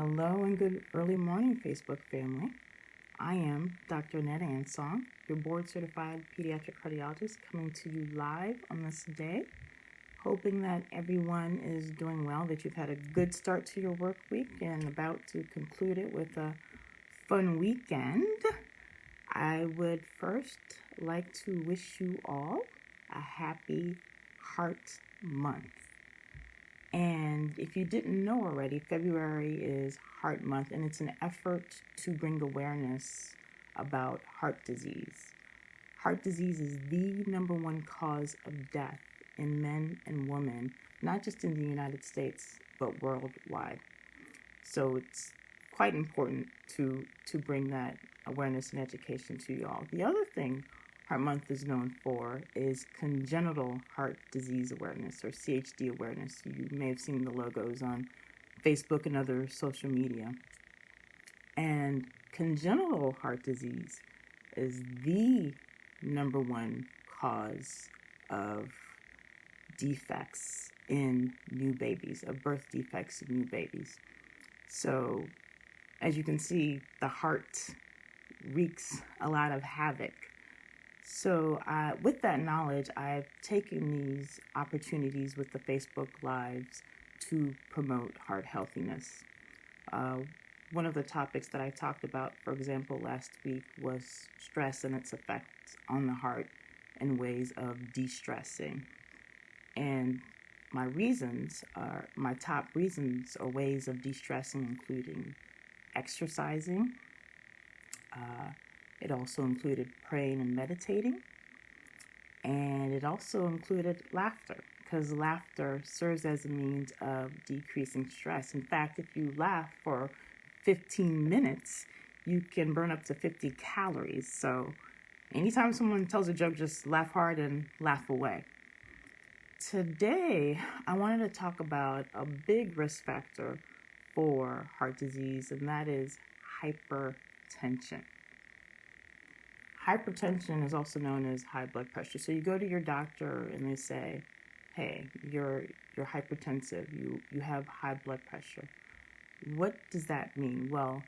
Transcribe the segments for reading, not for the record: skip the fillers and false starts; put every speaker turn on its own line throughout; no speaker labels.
Hello and good early morning, Facebook family. I am DrAnnetteMD, your board certified pediatric cardiologist, coming to you live on this day. Hoping that everyone is doing well, that you've had a good start to your work week and about to conclude it with a fun weekend. I would first like to wish you all a happy Heart Month. And if you didn't know already, February is Heart Month, and it's an effort to bring awareness about heart disease. Heart disease is the number one cause of death in men and women, not just in the United States, but worldwide. So it's quite important to bring that awareness and education to y'all. The other thing Heart Month is known for is congenital heart disease awareness, or CHD awareness. You may have seen the logos on Facebook and other social media. And congenital heart disease is the number one cause of defects in new babies, of birth defects in new babies. So, as you can see, the heart wreaks a lot of havoc. So with that knowledge, I've taken these opportunities with the Facebook Lives to promote heart healthiness. One of the topics that I talked about, for example, last week was stress and its effects on the heart and ways of de-stressing. And my top reasons or ways of de-stressing, including exercising. It also included praying and meditating. And it also included laughter, because laughter serves as a means of decreasing stress. In fact, if you laugh for 15 minutes, you can burn up to 50 calories. So anytime someone tells a joke, just laugh hard and laugh away. Today, I wanted to talk about a big risk factor for heart disease, and that is hypertension. Hypertension is also known as high blood pressure. So you go to your doctor and they say, hey, you're hypertensive, you have high blood pressure. What does that mean? Well,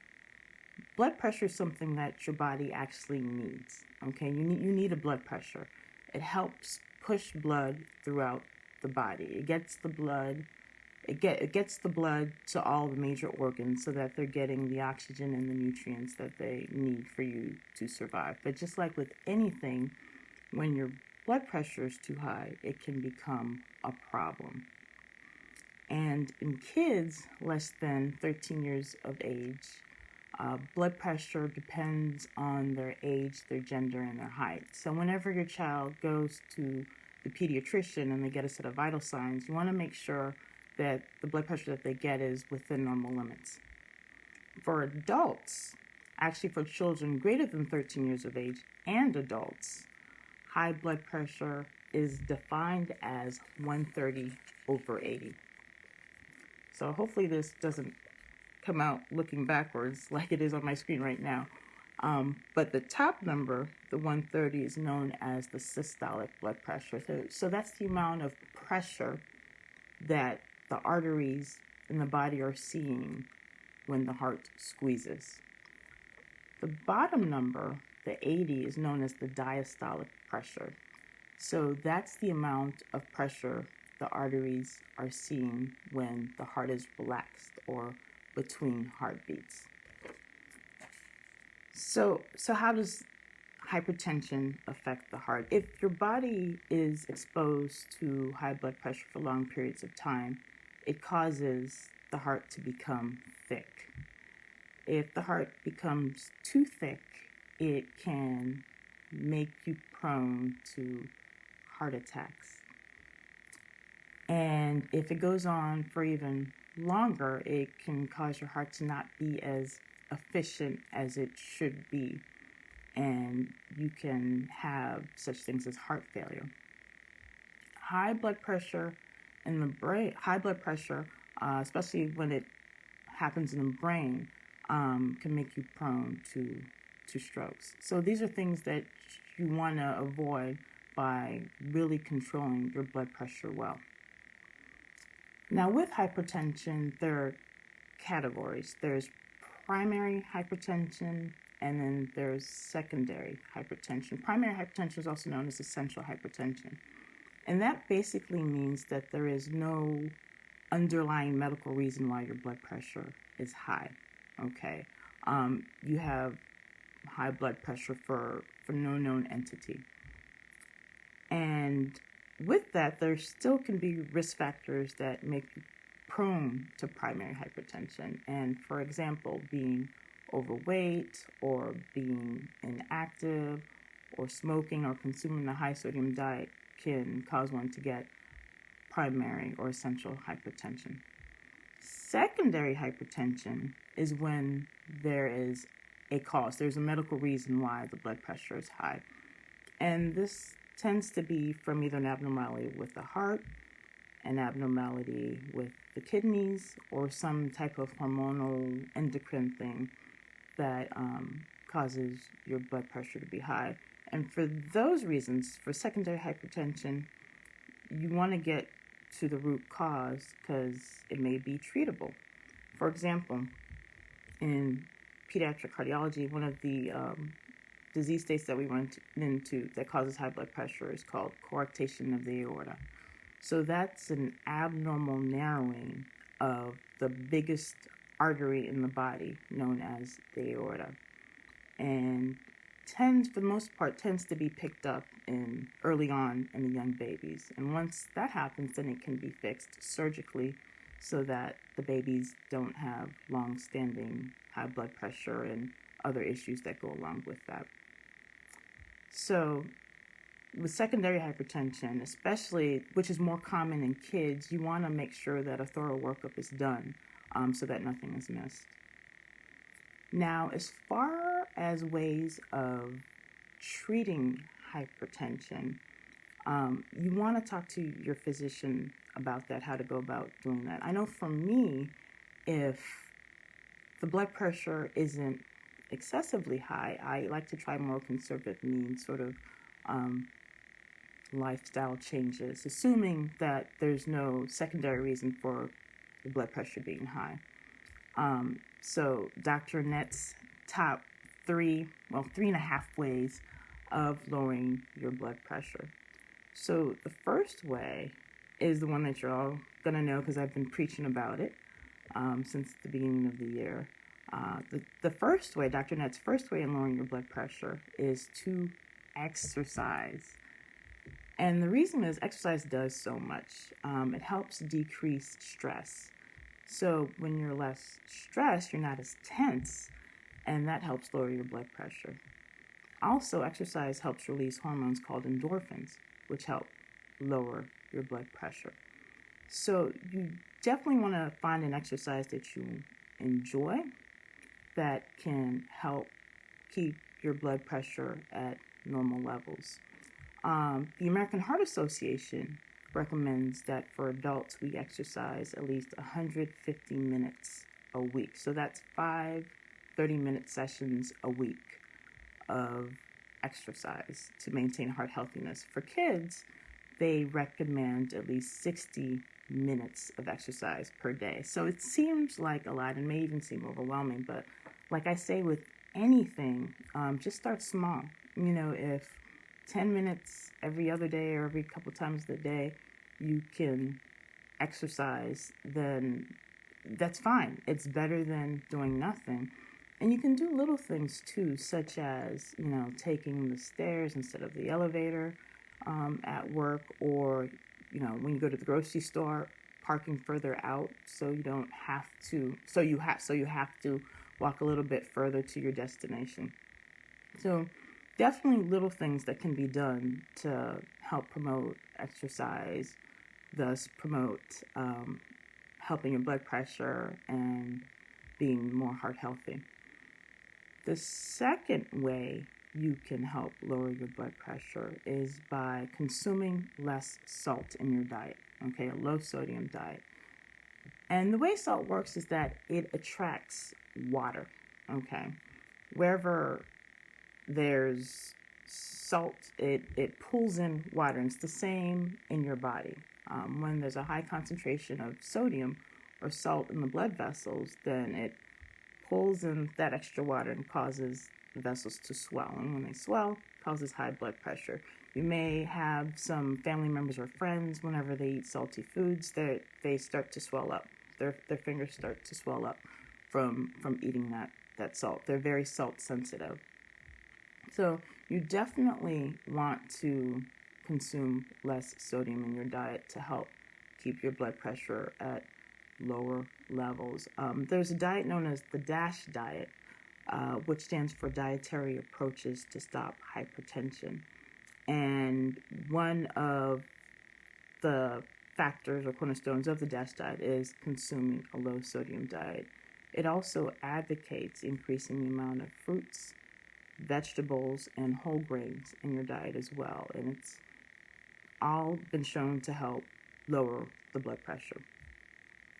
blood pressure is something that your body actually needs. Okay, you need a blood pressure. It helps push blood throughout the body. It gets the blood to all the major organs so that they're getting the oxygen and the nutrients that they need for you to survive. But just like with anything, when your blood pressure is too high, it can become a problem. And in kids less than 13 years of age, blood pressure depends on their age, their gender, and their height. So whenever your child goes to the pediatrician and they get a set of vital signs, you want to make sure that the blood pressure that they get is within normal limits. For adults, actually for children greater than 13 years of age and adults, high blood pressure is defined as 130/80. So hopefully this doesn't come out looking backwards like it is on my screen right now. But the top number, the 130, is known as the systolic blood pressure. So that's the amount of pressure that the arteries in the body are seeing when the heart squeezes. The bottom number, the 80, is known as the diastolic pressure. So that's the amount of pressure the arteries are seeing when the heart is relaxed or between heartbeats. So how does hypertension affect the heart? If your body is exposed to high blood pressure for long periods of time, it causes the heart to become thick. If the heart becomes too thick, it can make you prone to heart attacks. And if it goes on for even longer, it can cause your heart to not be as efficient as it should be. And you can have such things as heart failure. High blood pressure in the brain, especially when it happens in the brain, can make you prone to strokes. So these are things that you want to avoid by really controlling your blood pressure well. Now with hypertension, there categories. There's primary hypertension, and then there's secondary hypertension. Primary hypertension is also known as essential hypertension. And that basically means that there is no underlying medical reason why your blood pressure is high. Okay. You have high blood pressure for no known entity. And with that, there still can be risk factors that make you prone to primary hypertension. And for example, being overweight or being inactive or smoking or consuming a high sodium diet can cause one to get primary or essential hypertension. Secondary hypertension is when there is a cause. There's a medical reason why the blood pressure is high. And this tends to be from either an abnormality with the heart, an abnormality with the kidneys, or some type of hormonal endocrine thing that causes your blood pressure to be high. And for those reasons, for secondary hypertension, you want to get to the root cause because it may be treatable. For example, in pediatric cardiology, one of the disease states that we run into that causes high blood pressure is called coarctation of the aorta. So that's an abnormal narrowing of the biggest artery in the body, known as the aorta, and for the most part, tends to be picked up early on in the young babies. And once that happens, then it can be fixed surgically so that the babies don't have long-standing high blood pressure and other issues that go along with that. So with secondary hypertension, especially, which is more common in kids, you want to make sure that a thorough workup is done so that nothing is missed. Now, as far as ways of treating hypertension, you want to talk to your physician about that, how to go about doing that. I know for me, if the blood pressure isn't excessively high, I like to try more conservative means, sort of lifestyle changes, assuming that there's no secondary reason for the blood pressure being high. So DrAnnette's top 3.5 ways of lowering your blood pressure. So the first way is the one that you're all going to know because I've been preaching about it since the beginning of the year. The first way, DrAnnette's first way in lowering your blood pressure is to exercise. And the reason is exercise does so much. It helps decrease stress. So when you're less stressed, you're not as tense, and that helps lower your blood pressure. Also, exercise helps release hormones called endorphins, which help lower your blood pressure. So you definitely want to find an exercise that you enjoy that can help keep your blood pressure at normal levels. The American Heart Association recommends that for adults we exercise at least 150 minutes a week. So that's 5 30-minute sessions a week of exercise to maintain heart healthiness. For kids, they recommend at least 60 minutes of exercise per day. So it seems like a lot and may even seem overwhelming, but like I say with anything, just start small. If 10 minutes every other day or every couple times a day you can exercise, then that's fine. It's better than doing nothing. And you can do little things too, such as, taking the stairs instead of the elevator at work, or, when you go to the grocery store, parking further out so you don't have to, so you have to walk a little bit further to your destination. So definitely little things that can be done to help promote exercise, thus promote helping your blood pressure and being more heart healthy. The second way you can help lower your blood pressure is by consuming less salt in your diet, okay, a low sodium diet. And the way salt works is that it attracts water, okay. Wherever there's salt, it pulls in water, and it's the same in your body. When there's a high concentration of sodium or salt in the blood vessels, then it pulls in that extra water and causes the vessels to swell. And when they swell, it causes high blood pressure. You may have some family members or friends, whenever they eat salty foods, they start to swell up. Their fingers start to swell up from eating that salt. They're very salt sensitive. So you definitely want to consume less sodium in your diet to help keep your blood pressure at lower levels. There's a diet known as the DASH diet, which stands for Dietary Approaches to Stop Hypertension. And one of the factors or cornerstones of the DASH diet is consuming a low sodium diet. It also advocates increasing the amount of fruits, vegetables, and whole grains in your diet as well. And it's all been shown to help lower the blood pressure.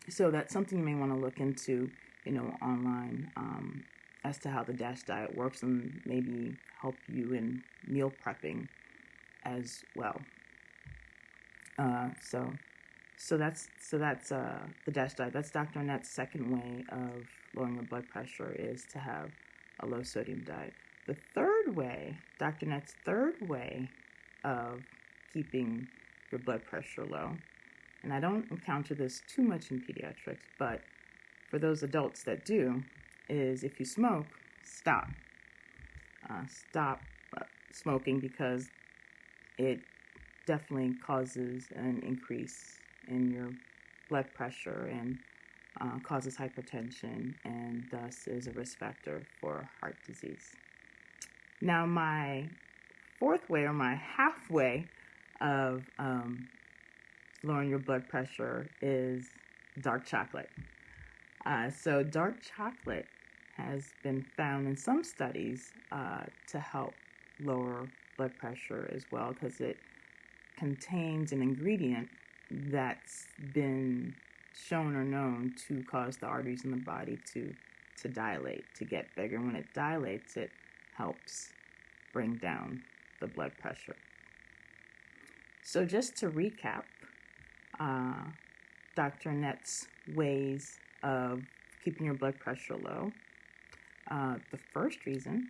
So that's something you may want to look into, online, as to how the DASH diet works, and maybe help you in meal prepping as well. So that's the DASH diet. That's Dr. Annette's second way of lowering your blood pressure, is to have a low sodium diet. The third way, Dr. Annette's third way of keeping your blood pressure low, and I don't encounter this too much in pediatrics, but for those adults that do, is if you smoke, stop. Stop smoking, because it definitely causes an increase in your blood pressure and causes hypertension, and thus is a risk factor for heart disease. Now, my fourth way, or my halfway of lowering your blood pressure, is dark chocolate. So dark chocolate has been found in some studies to help lower blood pressure as well, because it contains an ingredient that's been shown or known to cause the arteries in the body to dilate, to get bigger. When it dilates, it helps bring down the blood pressure. So just to recap, Dr. Annette's ways of keeping your blood pressure low. The first reason,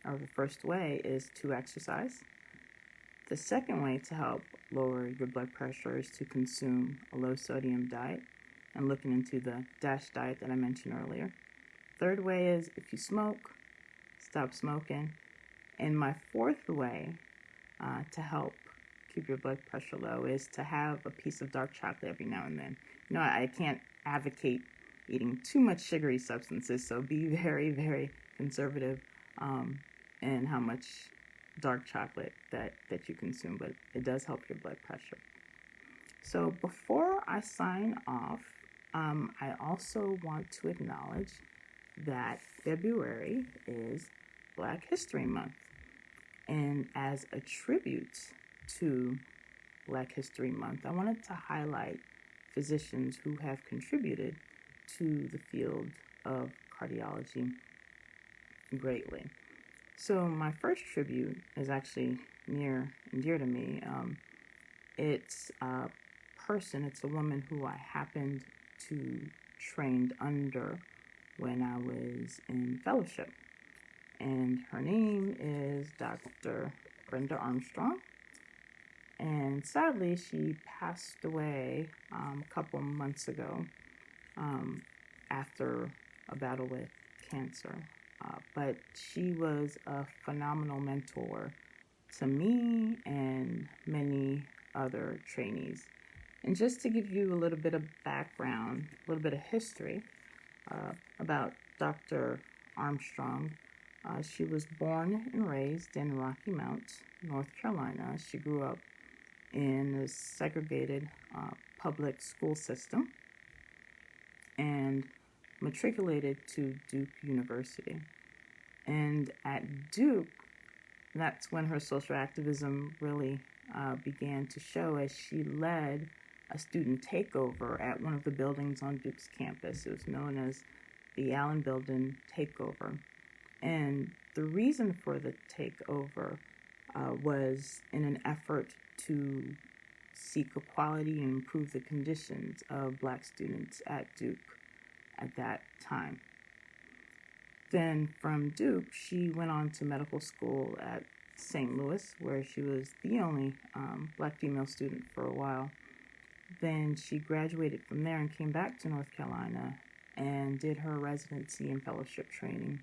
or the first way, is to exercise. The second way to help lower your blood pressure is to consume a low sodium diet, and looking into the DASH diet that I mentioned earlier. Third way is, if you smoke, stop smoking. And my fourth way to help keep your blood pressure low is to have a piece of dark chocolate every now and then. I can't advocate eating too much sugary substances, so be very, very conservative in how much dark chocolate that you consume, but it does help your blood pressure. So before I sign off, I also want to acknowledge that February is Black History Month. And as a tribute to Black History Month, I wanted to highlight physicians who have contributed to the field of cardiology greatly. So my first tribute is actually near and dear to me. It's a woman who I happened to train under when I was in fellowship. And her name is Dr. Brenda Armstrong. And sadly, she passed away a couple months ago after a battle with cancer. But she was a phenomenal mentor to me and many other trainees. And just to give you a little bit of background, a little bit of history about Dr. Armstrong, she was born and raised in Rocky Mount, North Carolina. She grew up in a segregated public school system and matriculated to Duke University. And at Duke, that's when her social activism really began to show, as she led a student takeover at one of the buildings on Duke's campus. It was known as the Allen Building Takeover. And the reason for the takeover was in an effort to seek equality and improve the conditions of Black students at Duke at that time. Then from Duke, she went on to medical school at St. Louis, where she was the only Black female student for a while. Then she graduated from there and came back to North Carolina and did her residency and fellowship training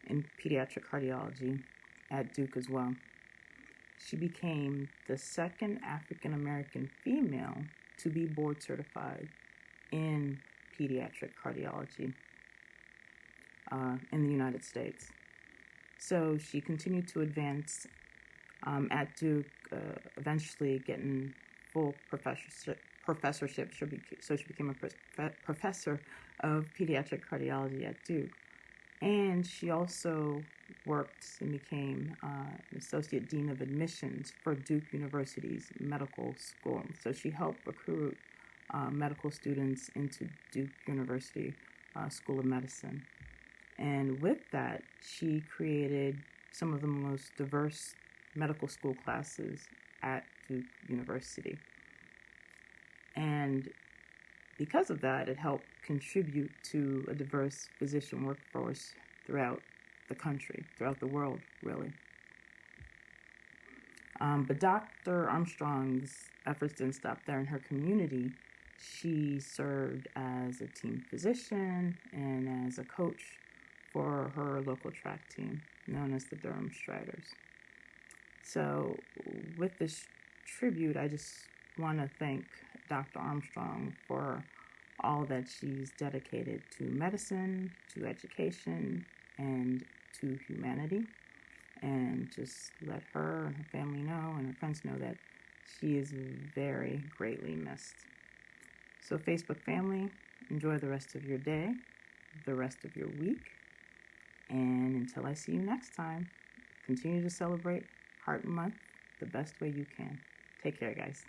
in pediatric cardiology at Duke as well. She became the second African American female to be board certified in pediatric cardiology in the United States. So she continued to advance at Duke, eventually getting full professorship. So she became a professor of pediatric cardiology at Duke. And she also worked and became an associate dean of admissions for Duke University's medical school. So she helped recruit medical students into Duke University School of Medicine. And with that, she created some of the most diverse medical school classes at Duke University. And because of that, it helped contribute to a diverse physician workforce throughout the country, throughout the world, really. But Dr. Armstrong's efforts didn't stop there. In her community, she served as a team physician and as a coach for her local track team, known as the Durham Striders. So with this tribute, I just want to thank Dr. Armstrong for all that she's dedicated to medicine, to education, and to humanity. And just let her and her family know and her friends know that she is very greatly missed. So Facebook family, enjoy the rest of your day, the rest of your week. And until I see you next time, continue to celebrate Heart Month the best way you can. Take care, guys.